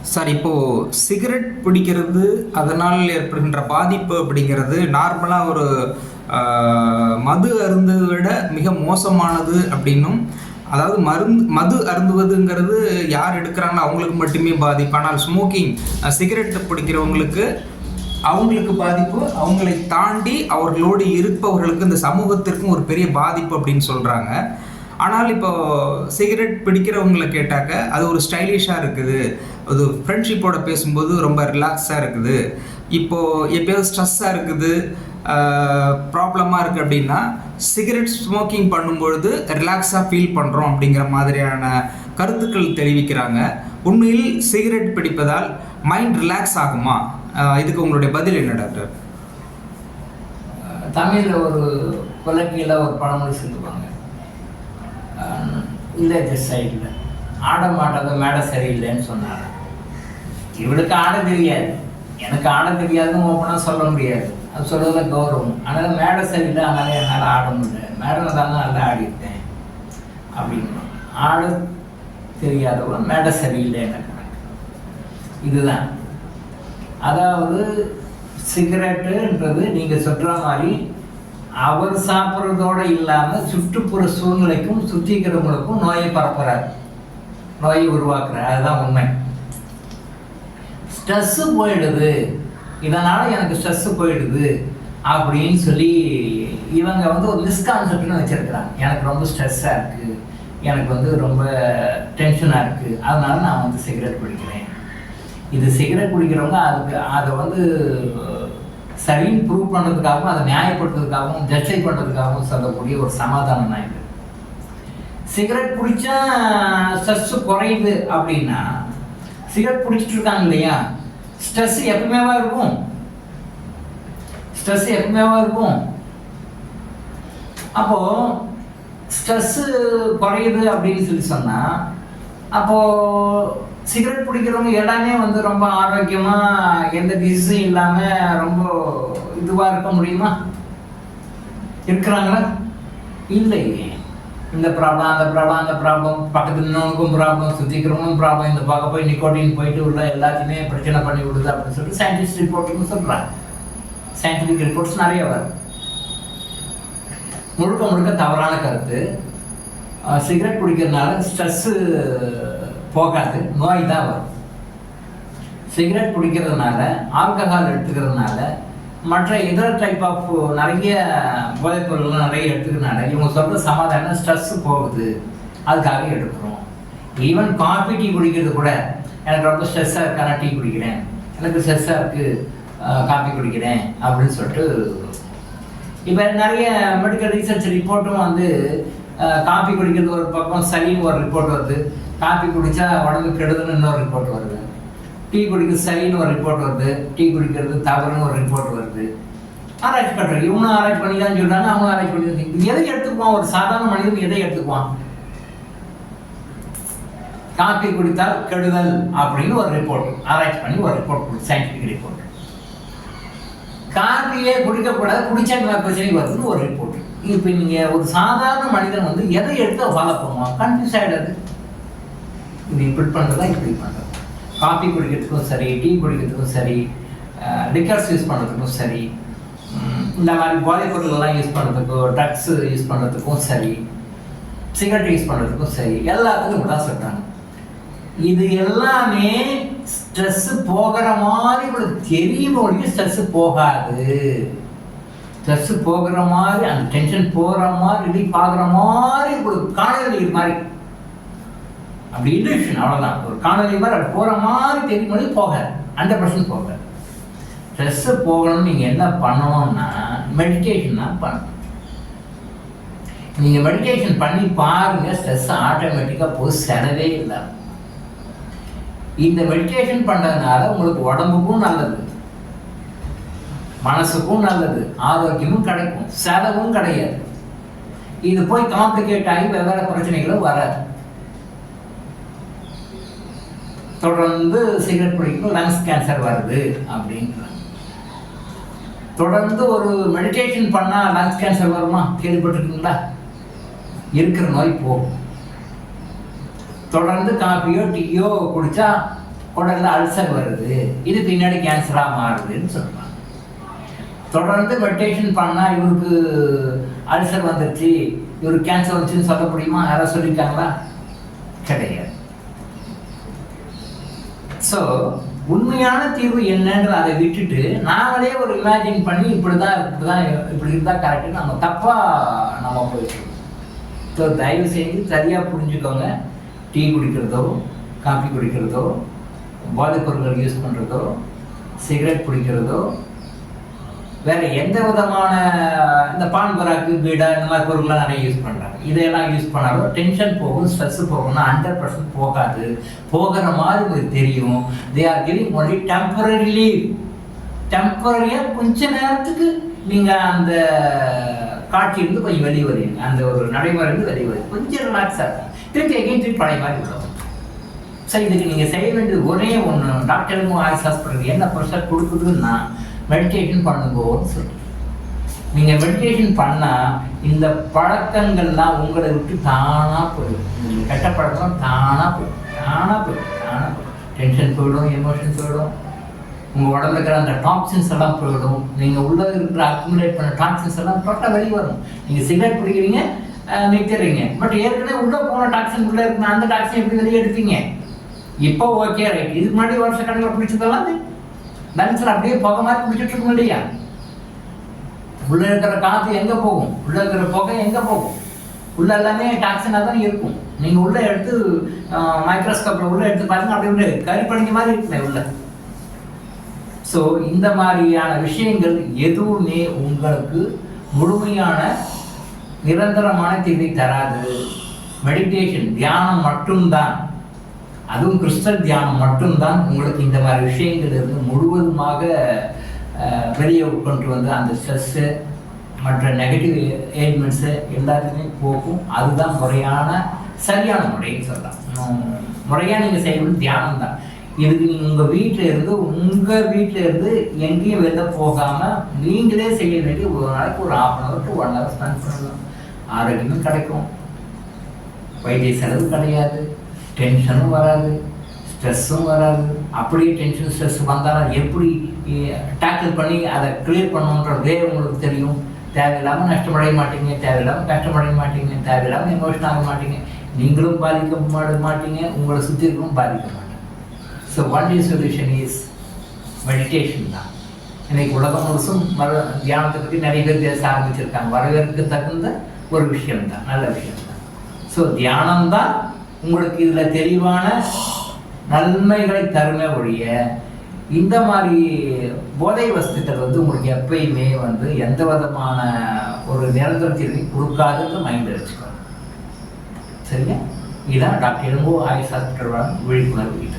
Sir, இப்போது cigarette பிடிக்கிறது அதனால் ஏற்படுகின்ற பாதிப்பு அப்படிங்கிறது நார்மலாக ஒரு மது அருந்துவதை விட மிக மோசமானது அப்படின்னும், அதாவது மது அருந்துவதுங்கிறது யார் எடுக்கிறாங்களோ அவங்களுக்கு மட்டுமே பாதிப்பு. ஆனால் ஸ்மோக்கிங் சிகரெட் பிடிக்கிறவங்களுக்கு அவங்களுக்கு பாதிப்பு, அவங்களை தாண்டி அவர்களோடு இருப்பவர்களுக்கு இந்த சமூகத்திற்கும் ஒரு பெரிய பாதிப்பு அப்படின்னு சொல்கிறாங்க. ஆனால் இப்போ சிகரெட் பிடிக்கிறவங்களை கேட்டாக்க அது ஒரு ஸ்டைலிஷாக இருக்குது, அது ஃப்ரெண்ட்ஷிப்போட பேசும்போது ரொம்ப ரிலாக்ஸாக இருக்குது. இப்போது எப்போயாவது ஸ்ட்ரெஸ்ஸாக இருக்குது, ப்ராப்ளமாக இருக்குது அப்படின்னா சிகரெட் ஸ்மோக்கிங் பண்ணும்பொழுது ரிலாக்ஸாக ஃபீல் பண்ணுறோம் அப்படிங்கிற மாதிரியான கருத்துக்கள் தெரிவிக்கிறாங்க. உண்மையில் சிகரெட் பிடிப்பதால் மைண்ட் ரிலாக்ஸ் ஆகுமா? இதுக்கு உங்களுடைய பதில் என்ன டாக்டர்? தமிழில் ஒரு கொலக்கியில் ஒரு பழமொழி சொல்லுவாங்க, இந்த சைடில் ஆட மாட்டாத மேடை சரியில்லைன்னு சொன்னாங்க. இவளுக்கு ஆட தெரியாது, எனக்கு ஆட தெரியாதுன்னு ஓப்பனாக சொல்ல முடியாது, அது சொல்கிறதுல கௌரவம். அதனால் மேடை சரியில்லை, அதனால் என்னால் ஆட முடியல, மேடம் தானே நல்லா ஆடிருக்கேன் அப்படின்னு. ஆட தெரியாதவங்க மேடை சரியில்லை எனக்கு. இதுதான், அதாவது சிகரெட்டுன்றது நீங்கள் சொல்கிற மாதிரி அவர் சாப்பிட்றதோடு இல்லாமல் சுற்றுப்புற சூழ்நிலைக்கும் சுற்றிக்கிறவங்களுக்கும் நோயை பரப்புறார், நோயை உருவாக்குறார். அதுதான் உண்மை. ஸ்ட்ரெஸ்ஸு போயிடுது, இதனால் எனக்கு ஸ்ட்ரெஸ்ஸு போயிடுது அப்படின்னு சொல்லி இவங்க ஒரு மிஸ்கான்செப்ட்னு வச்சுருக்கிறாங்க. எனக்கு ரொம்ப ஸ்ட்ரெஸ்ஸாக இருக்குது, எனக்கு ரொம்ப டென்ஷனாக இருக்குது, அதனால நான் சிகரெட் பிடிக்கிறேன். இது சிகரெட் குடிக்கிறவங்க அதை சரின்னு ப்ரூவ் பண்ணுறதுக்காகவும், அதை நியாயப்படுத்துறதுக்காகவும், ஜஸ்டிஃபை பண்ணுறதுக்காகவும் சொல்லக்கூடிய ஒரு சமாதானம் தான் இது. சிகரெட் பிடிச்சா ஸ்ட்ரெஸ்ஸு குறையுது அப்படின்னா, சிகரெட் பிடிச்சிட்டு இருக்காங்க இல்லையா, ஸ்ட்ரெஸ் எப்பவுமேவா இருக்கும்? ஸ்ட்ரெஸ் எப்பவுமேவா இருக்கும்? அப்போது ஸ்ட்ரெஸ்ஸு குறையுது அப்படின்னு சொல்லி சொன்னால், அப்போது சிகரெட் பிடிக்கிறவங்க எல்லாமே ரொம்ப ஆரோக்கியமாக எந்த டிசீஸும் இல்லாமல் ரொம்ப இதுவாக இருக்க முடியுமா? இருக்கிறாங்களா? இல்லையே. இந்த ப்ராப்ளம், அந்த ப்ராப்ளம், அந்த ப்ராப்ளம், பக்கத்தில் இன்னொன்றுக்கும் ப்ராப்ளம், சுற்றிக்கிறவங்களும் ப்ராப்ளம், இந்த பக்கம் போய் நிக்கோட்டின் போயிட்டு உள்ள எல்லாத்தையுமே பிரச்சனை பண்ணி விடுது அப்படின்னு சொல்லிட்டு சயின்டிஸ்ட் ரிப்போர்ட்னு சொல்கிறாங்க. சயின்டிஃபிக் ரிப்போர்ட்ஸ் நிறைய வரும். முழுக்க முழுக்க தவறான கருத்து. சிகரெட் குடிக்கிறதுனால ஸ்ட்ரெஸ்ஸு போகாது, நோய் தான் வரும். சிகரெட் பிடிக்கிறதுனால, ஆல்கஹால் எடுத்துக்கிறதுனால, மற்ற இதர டைப் ஆஃப் நிறைய போதைப்பொருள்லாம் நிறைய எடுத்துக்கிறதுனால இவங்க சொல்கிற சமாதானம் ஸ்ட்ரெஸ்ஸு போகுது, அதுக்காக எடுக்கிறோம். ஈவன் காஃபி டீ குடிக்கிறது கூட, எனக்கு ரொம்ப ஸ்ட்ரெஸ்ஸாக இருக்கா நான் டீ குடிக்கிறேன், எனக்கு ஸ்ட்ரெஸ்ஸாக இருக்குது காஃபி குடிக்கிறேன் அப்படின்னு சொல்லிட்டு. இப்போ நிறைய மெடிக்கல் ரிசர்ச் ரிப்போர்ட்டும் காஃபி குடிக்கிறது ஒரு பக்கம் சரின்னு ஒரு ரிப்போர்ட் வருது, காஃபி குடித்தா உடம்பு கெடுதல்னு இன்னொரு ரிப்போர்ட் வருது, டீ குடிக்கிறது சரின்னு ஒரு ரிப்போர்ட் வருது, டீ குடிக்கிறது தவறுன்னு ஒரு ரிப்போர்ட் வருது. ஆராய்ச்சி பண்ணுறாங்க, இவனும் ஆராய்ச்சி பண்ணி தான் சொல்கிறாங்க, அவனும் ஆராய்ச்சி பண்ணி எதை எடுத்துக்குவான்? ஒரு சாதாரண மனிதன் எதை எடுத்துக்குவான்? காஃபி குடித்தால் கெடுதல் அப்படின்னு ஒரு ரிப்போர்ட் ஆராய்ச்சி பண்ணி ஒரு ரிப்போர்ட் கொடுத்து, சயின்டிஃபிக் ரிப்போர்ட். காஃபியே குடிக்கக்கூடாது, குடிச்சா பிரச்சனை வருதுன்னு ஒரு ரிப்போர்ட். இப்போ நீங்கள் ஒரு சாதாரண மனிதன் எதை எடுத்து ஃபாலோ பண்ணுவான்? கன்ஃபியூஸ் ஆகிடாது. இது இப்படி பண்ணுறதா இப்படி பண்ணுறது. காஃபி குடிக்கிறதுக்கும் சரி, டீ குடிக்கிறதுக்கும் சரி, லிக்கர்ஸ் யூஸ் பண்ணுறதுக்கும் சரி, இந்த மாதிரி போதைப் பொருள்லாம் யூஸ் பண்ணுறதுக்கும், ட்ரக்ஸ் யூஸ் பண்ணுறதுக்கும் சரி, சிகரெட் யூஸ் பண்ணுறதுக்கும் சரி, எல்லாத்துக்கும் கூட சொல்கிறாங்க. இது எல்லாமே ஸ்ட்ரெஸ்ஸு போகிற மாதிரி உங்களுக்கு தெரியும், ஒழிய ஸ்ட்ரெஸ்ஸு போகாது. ஸ்ட்ரெஸ்ஸு போகிற மாதிரி, அந்த டென்ஷன் போகிற மாதிரி, ரிலீஃப் ஆகிற மாதிரி உங்களுக்கு காணொலி மாதிரி, அப்படி இன்ட்யூஷன், அவ்வளோதான். ஒரு காணொலி மாதிரி அப்படி போகிற மாதிரி தெரியும், போகாது, 100% போகாது. ஸ்ட்ரெஸ்ஸு போகணும்னு நீங்கள் என்ன பண்ணணும்னா மெடிடேஷன் தான் பண்ணணும். நீங்கள் மெடிடேஷன் பண்ணி பாருங்கள், ஸ்ட்ரெஸ் ஆட்டோமேட்டிக்காக போய் செலவே இல்லை. இந்த மெடிடேஷன் பண்ணுறதுனால உங்களுக்கு உடம்புக்கும் நல்லது, மனசுக்கும் நல்லது, ஆரோக்கியமும் கிடைக்கும், செலவும் கிடையாது. இது போய் காம்ப்ளிகேட் ஆகி வெவ்வேறு பிரச்சனைகளும் வராது. தொடர்ந்து சிகரெட் பிடிக்கும், லங்ஸ் கேன்சர் வருது அப்படின்றாங்க. தொடர்ந்து ஒரு மெடிடேஷன் பண்ணால் லங்ஸ் கேன்சர் வருமா? கேள்விப்பட்டிருக்கீங்களா? இருக்கிற நோய் போகும். தொடர்ந்து காஃபியோ டீயோ குடித்தா குடல்ல அல்சர் வருது, இது பின்னாடி கேன்சராக மாறுதுன்னு சொல்லுவாங்க. தொடர்ந்து மெடிடேஷன் பண்ணால் இவருக்கு அல்சர் வந்துருச்சு, இவருக்கு கேன்சர் வந்துச்சுன்னு சொல்ல முடியுமா? யாராவது சொல்லியிருக்காங்களா? கிடையாது. ஸோ உண்மையான தீர்வு என்னன்ற அதை விட்டுட்டு நாங்களே ஒரு இமேஜின் பண்ணி இப்படி இருந்தால் கரெக்டு நம்ம தப்பாக நம்ம போயிட்டுருக்கோம். ஸோ தயவு செய்து சரியாக புரிஞ்சுக்கோங்க. டீ குடிக்கிறதோ, காஃபி குடிக்கிறதோ, போதைப் பொருட்கள் யூஸ் பண்ணுறதோ, சிகரெட் பிடிக்கிறதோ, வேறு எந்த விதமான இந்த பான் பராக்கு, பீடா இந்த மாதிரி பொருட்கள்லாம் நிறைய யூஸ் பண்ணுறாங்க. இதையெல்லாம் யூஸ் பண்ணாலும் டென்ஷன் போகும், ஸ்ட்ரெஸ்ஸு போகும்னா 100% போகாது. போகிற மாதிரி உங்களுக்கு தெரியும். They are giving only temporarily. டெம்பரரியாக கொஞ்ச நேரத்துக்கு நீங்கள் அந்த காட்சியிலிருந்து கொஞ்சம் வெளியே வருவீங்க, அந்த ஒரு நடைமுறையிலிருந்து வெளியே வருவீங்க, கொஞ்சம் ரிலாக்ஸாக இருக்கும். திருப்பி எகைன் திருப்பி பழைய மாதிரி விடுவோம். ஸோ இதுக்கு நீங்கள் செய்ய வேண்டியது ஒரே ஒன்று, டாக்டருக்கும் ஆயுஷ் ஹாஸ்பிட்டலுக்கு என்ன ப்ரெஷர் கொடுக்குதுன்னா மெடிடேஷன் பண்ணுங்கன்னு சொல்லி. நீங்கள் மெடிடேஷன் பண்ணால் இந்த பழக்கங்கள்லாம் உங்களை விட்டு தானாக போயிடும். நீங்கள் கெட்ட பழக்கம் தானாக போயிடும். டென்ஷன் போயிடும், எமோஷன் போயிடும், உங்கள் உடம்புல இருக்கிற அந்த டாக்ஸின்ஸ் எல்லாம் போயிடும். நீங்கள் உள்ளே இருக்கிற அக்குமுலேட் பண்ண டாக்ஸின்ஸ் எல்லாம் டோட்டலாக வெளியே வரும். நீங்கள் சிகரெட் பிடிக்கிறீங்க, நிற்கிறீங்க, பட் ஏற்கனவே உள்ளே போன டாக்ஸின் உள்ளே இருக்குன்னா அந்த டாக்ஸின் எப்படி வெளியே எடுப்பீங்க? இப்போ ஓகே ரைட். இதுக்கு முன்னாடி வருஷக்கணக்கில் பிடிச்சதெல்லாம் லன்ஸில் அப்படியே புகை மாதிரி பிடிச்சிட்டு இருக்கணும் இல்லையா? உள்ளே இருக்கிற காற்று எங்கே போகும்? உள்ளே இருக்கிற புகை எங்கே போகும்? உள்ளே எல்லாமே டாக்ஸினாக தான் இருக்கும். நீங்கள் உள்ளே எடுத்து மைக்ரோஸ்கோப்பில் உள்ளே எடுத்து பாருங்க, அப்படி உள்ள கறி படிஞ்ச மாதிரி இருக்குமே உள்ள. ஸோ இந்த மாதிரியான விஷயங்கள் எதுவுமே உங்களுக்கு முழுமையான நிரந்தரமான தீர்வை தராது. மெடிடேஷன், தியானம் மட்டும்தான், அதுவும் கிறிஸ்டல் தியானம் மட்டும்தான் உங்களுக்கு இந்த மாதிரி விஷயங்கள் இருந்து முழுவதுமாக வெளியே கொண்டு வந்து அந்த ஸ்ட்ரெஸ்ஸு மற்ற நெகட்டிவ் எலிமெண்ட்ஸு எல்லாத்தையுமே போக்கும். அதுதான் சரியான முறைன்னு சொல்லலாம். முறையாக நீங்கள் செய்யணும் தியானம் தான். இதுக்கு நீங்கள் உங்கள் வீட்டில் இருந்து எங்கேயும் வெளில போகாமல் நீங்களே செய்ய வேண்டிய ஒரு நாளைக்கு ஒரு 1/2 hour to 1 hour ஸ்பெண்ட் பண்ணலாம். ஆரோக்கியமும் கிடைக்கும், வைத்திய செலவு கிடையாது, டென்ஷனும் வராது, ஸ்ட்ரெஸ்ஸும் வராது. அப்படியே டென்ஷன் ஸ்ட்ரெஸ் வந்தாலும் எப்படி டேக்கிள் பண்ணி அதை கிளியர் பண்ணணுன்ற வே உங்களுக்கு தெரியும். தேவையில்லாமல் நஷ்டமடைய மாட்டீங்க, தேவையில்லாமல் கஷ்டமடைய மாட்டீங்க, தேவையில்லாமல் எமோஷன் ஆக மாட்டீங்க, நீங்களும் பாதிக்க மாட்டீங்க, உங்களை சுற்றி இருக்கவும் பாதிக்க மாட்டீங்க. So only solution is meditation தான். இன்னைக்கு உலகம் முழுசும் தியானத்தை பற்றி நிறைய பேர் பேச ஆரம்பிச்சிருக்காங்க. வரவேற்க தகுந்த ஒரு விஷயம்தான், நல்ல விஷயம்தான். ஸோ தியானம்தான் உங்களுக்கு இதில் தெளிவான நன்மைகளை தருமே ஒழிய இந்த மாதிரி போதை வஸ்துக்கள் உங்களுக்கு எப்பயுமே எந்த விதமான ஒரு நிரந்தர தீர்வை கொடுக்காதுன்னு மைண்ட் வச்சுக்கோங்க. சரியா? இதுதான் டாக்டர் இளங்கோ ஆயுஷ் ஹாஸ்பிட்டலோட விழிப்புணர்வு.